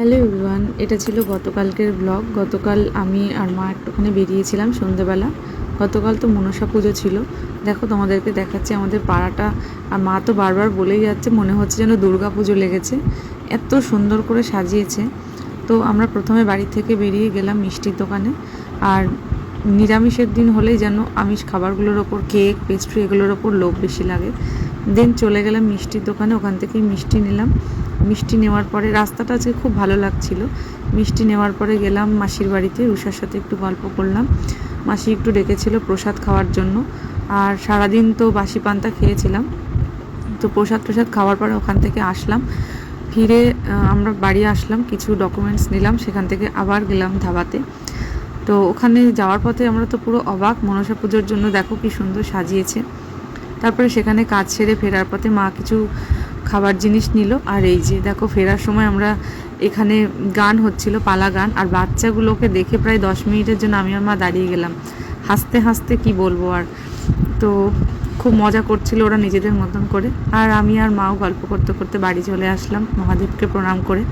Hello everyone, এটা ছিল গতকালকের ব্লগ। গতকাল আমি আর মা একটুখানি বেরিয়েছিলাম সন্ধেবেলা। গতকাল তো মনসা পুজো ছিল। দেখো তোমাদেরকে দেখাচ্ছি আমাদের পাড়াটা। আর মা তো বারবার বলেই যাচ্ছে, মনে হচ্ছে যেন দুর্গা পুজো লেগেছে, এত সুন্দর করে সাজিয়েছে। তো আমরা প্রথমে বাড়ি থেকে বেরিয়ে গেলাম মিষ্টির দোকানে। আর নিরামিষের দিন হলেই যেন আমিষ খাবারগুলোর ওপর, কেক পেস্ট্রি এগুলোর ওপর লোভ বেশি লাগে। দেন চলে গেলাম মিষ্টির দোকানে, ওখান থেকেই মিষ্টি নিলাম। মিষ্টি নেওয়ার পরে রাস্তাটা আজকে খুব ভালো লাগছিল। মিষ্টি নেওয়ার পরে গেলাম মাসির বাড়িতে, উষার সাথে একটু গল্প করলাম। মাসি একটু ডেকেছিল প্রসাদ খাওয়ার জন্য। আর সারাদিন তো বাসি পান্তা খেয়েছিলাম, তো প্রসাদ খাওয়ার পরে ওখান থেকে আসলাম। ফিরে আমরা বাড়ি আসলাম, কিছু ডকুমেন্টস নিলাম, সেখান থেকে আবার গেলাম ধাবাতে। তো ওখানে যাওয়ার পথে আমরা তো পুরো অবাক, মনসা পুজোর জন্য দেখো কি সুন্দর সাজিয়েছে। তারপরে সেখানে কাজ সেরে ফেরার পথে মা কিছু খাবার জিনিস নিল। আর এই যে দেখো, ফেরার সময় আমরা এখানে গান হচ্ছিল, পালা গান, আর বাচ্চাগুলোকে দেখে প্রায় 10 মিনিটের জন্য আমি আর মা দাঁড়িয়ে গেলাম হাসতে হাসতে, কি বলবো আর। তো খুব মজা করছিল ওরা নিজেদের মতন করে। আর আমি আর মাও গল্প করতে করতে বাড়ি চলে আসলাম মহাদেবকে প্রণাম করে।